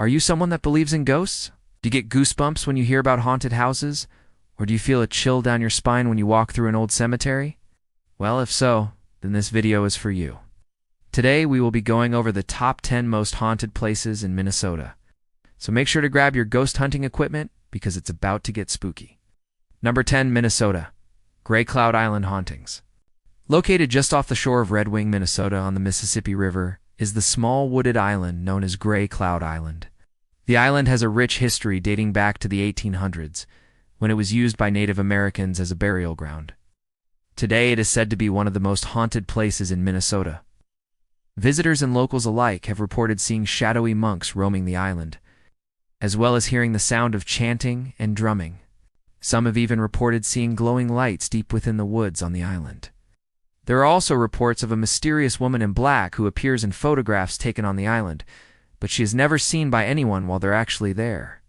Are you someone that believes in ghosts? Do you get goosebumps when you hear about haunted houses? Or do you feel a chill down your spine when you walk through an old cemetery? Well, if so, then this video is for you. Today, we will be going over the top 10 most haunted places in Minnesota. So make sure to grab your ghost hunting equipment because it's about to get spooky. Number 10, Minnesota. Gray Cloud Island Hauntings. Located just off the shore of Red Wing, Minnesota on the Mississippi River is the small wooded island known as Gray Cloud Island. The island has a rich history dating back to the 1800s, when it was used by Native Americans as a burial ground. Today, it is said to be one of the most haunted places in Minnesota. Visitors and locals alike have reported seeing shadowy monks roaming the island, as well as hearing the sound of chanting and drumming. Some have even reported seeing glowing lights deep within the woods on the island. There are also reports of a mysterious woman in black who appears in photographs taken on the island, but she is never seen by anyone while they're actually there.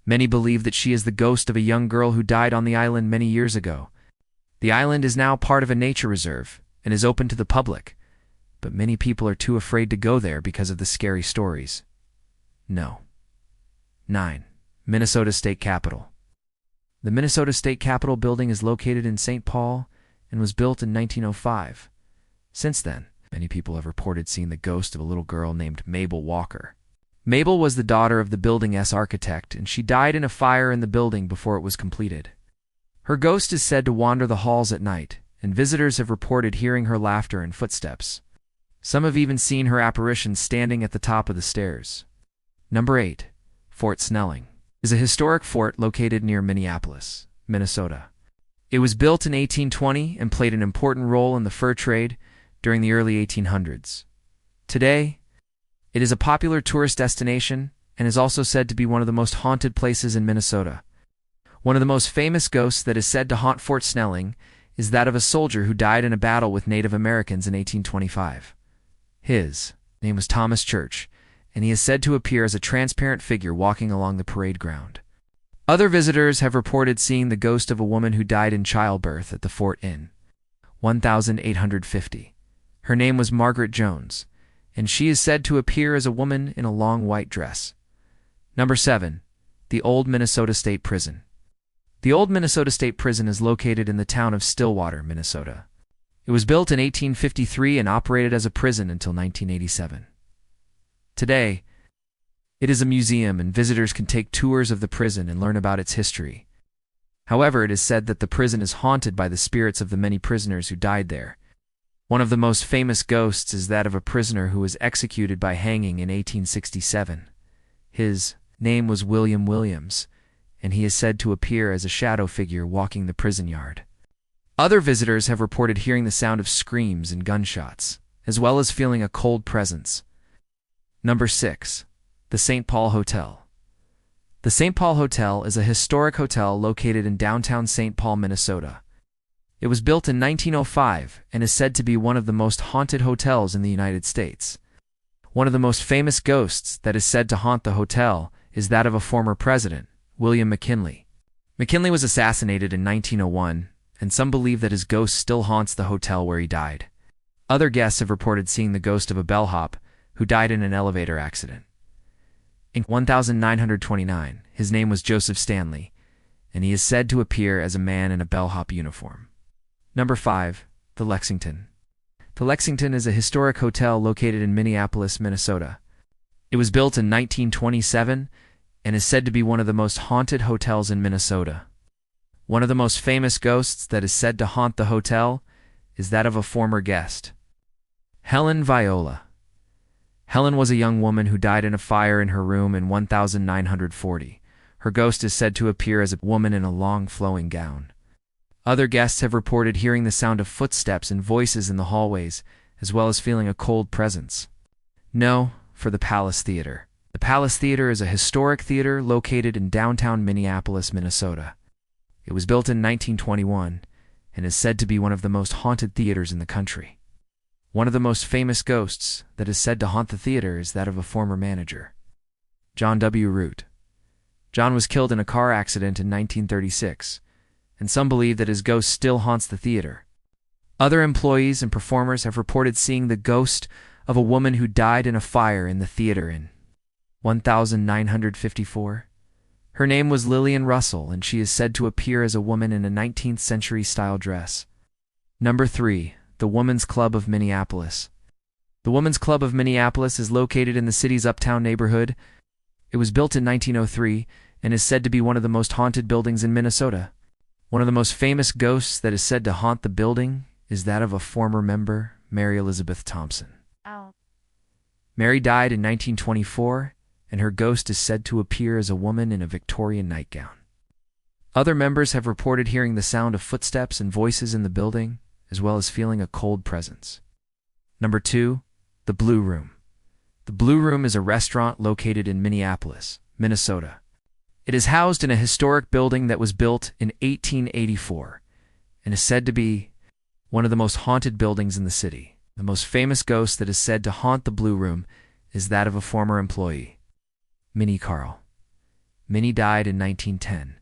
Many believe that she is the ghost of a young girl who died on the island many years ago. The island is now part of a nature reserve and is open to the public, but many people are too afraid to go there because of the scary stories. No. 9. Minnesota State Capitol. The Minnesota State Capitol building is located in St. Paul and was built in 1905. Since then, many people have reported seeing the ghost of a little girl named Mabel Walker. Mabel was the daughter of the building's architect, and she died in a fire in the building before it was completed. Her ghost is said to wander the halls at night, and visitors have reported hearing her laughter and footsteps. Some have even seen her apparition standing at the top of the stairs. Number 8. Fort Snelling is a historic fort located near Minneapolis, Minnesota. It was built in 1820 and played an important role in the fur trade during the early 1800s. Today, it is a popular tourist destination and is also said to be one of the most haunted places in Minnesota. One of the most famous ghosts that is said to haunt Fort Snelling is that of a soldier who died in a battle with Native Americans in 1825. His name was Thomas Church, and he is said to appear as a transparent figure walking along the parade ground. Other visitors have reported seeing the ghost of a woman who died in childbirth at the fort in 1850. Her name was Margaret Jones, and she is said to appear as a woman in a long white dress. Number 7. The Old Minnesota State Prison. The Old Minnesota State Prison is located in the town of Stillwater, Minnesota. It was built in 1853 and operated as a prison until 1987. Today, it is a museum and visitors can take tours of the prison and learn about its history. However, it is said that the prison is haunted by the spirits of the many prisoners who died there. One of the most famous ghosts is that of a prisoner who was executed by hanging in 1867. His name was William Williams, and he is said to appear as a shadow figure walking the prison yard. Other visitors have reported hearing the sound of screams and gunshots, as well as feeling a cold presence. Number 6. The St. Paul Hotel. The St. Paul Hotel is a historic hotel located in downtown St. Paul, Minnesota. It was built in 1905 and is said to be one of the most haunted hotels in the United States. One of the most famous ghosts that is said to haunt the hotel is that of a former president, William McKinley. McKinley was assassinated in 1901, and some believe that his ghost still haunts the hotel where he died. Other guests have reported seeing the ghost of a bellhop who died in an elevator accident. In 1929, his name was Joseph Stanley, and he is said to appear as a man in a bellhop uniform. Number 5. The Lexington. The Lexington is a historic hotel located in Minneapolis, Minnesota. It was built in 1927 and is said to be one of the most haunted hotels in Minnesota. One of the most famous ghosts that is said to haunt the hotel is that of a former guest, Helen Viola. Helen was a young woman who died in a fire in her room in 1940. Her ghost is said to appear as a woman in a long flowing gown. Other guests have reported hearing the sound of footsteps and voices in the hallways, as well as feeling a cold presence. No, for the Palace Theater. The Palace Theater is a historic theater located in downtown Minneapolis, Minnesota. It was built in 1921 and is said to be one of the most haunted theaters in the country. One of the most famous ghosts that is said to haunt the theater is that of a former manager, John W. Root. John was killed in a car accident in 1936, and some believe that his ghost still haunts the theater. Other employees and performers have reported seeing the ghost of a woman who died in a fire in the theater in 1954. Her name was Lillian Russell, and she is said to appear as a woman in a 19th century style dress. Number 3. The Women's Club of Minneapolis. The Women's Club of Minneapolis is located in the city's uptown neighborhood. It was built in 1903 and is said to be one of the most haunted buildings in Minnesota. One of the most famous ghosts that is said to haunt the building is that of a former member, Mary Elizabeth Thompson. Oh. Mary died in 1924, and her ghost is said to appear as a woman in a Victorian nightgown. Other members have reported hearing the sound of footsteps and voices in the building, as well as feeling a cold presence. Number 2. The Blue Room. The Blue Room is a restaurant located in Minneapolis, Minnesota. It is housed in a historic building that was built in 1884 and is said to be one of the most haunted buildings in the city. The most famous ghost that is said to haunt the Blue Room is that of a former employee, Minnie Carl. Minnie died in 1910,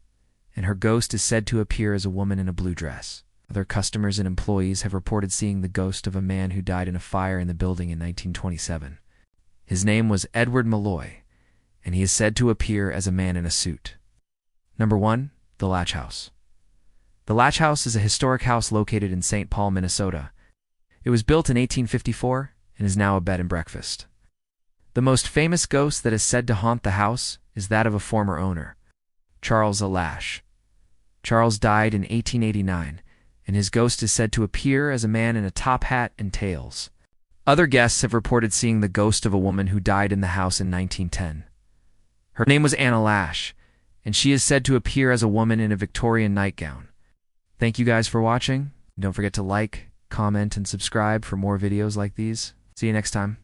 and her ghost is said to appear as a woman in a blue dress. Other customers and employees have reported seeing the ghost of a man who died in a fire in the building in 1927. His name was Edward Malloy, and he is said to appear as a man in a suit. Number 1. The Latch House. The Latch House is a historic house located in St. Paul, Minnesota. It was built in 1854 and is now a bed and breakfast. The most famous ghost that is said to haunt the house is that of a former owner, Charles A. Lash. Charles died in 1889, and his ghost is said to appear as a man in a top hat and tails. Other guests have reported seeing the ghost of a woman who died in the house in 1910. Her name was Anna Lash, and she is said to appear as a woman in a Victorian nightgown. Thank you guys for watching. Don't forget to like, comment, and subscribe for more videos like these. See you next time.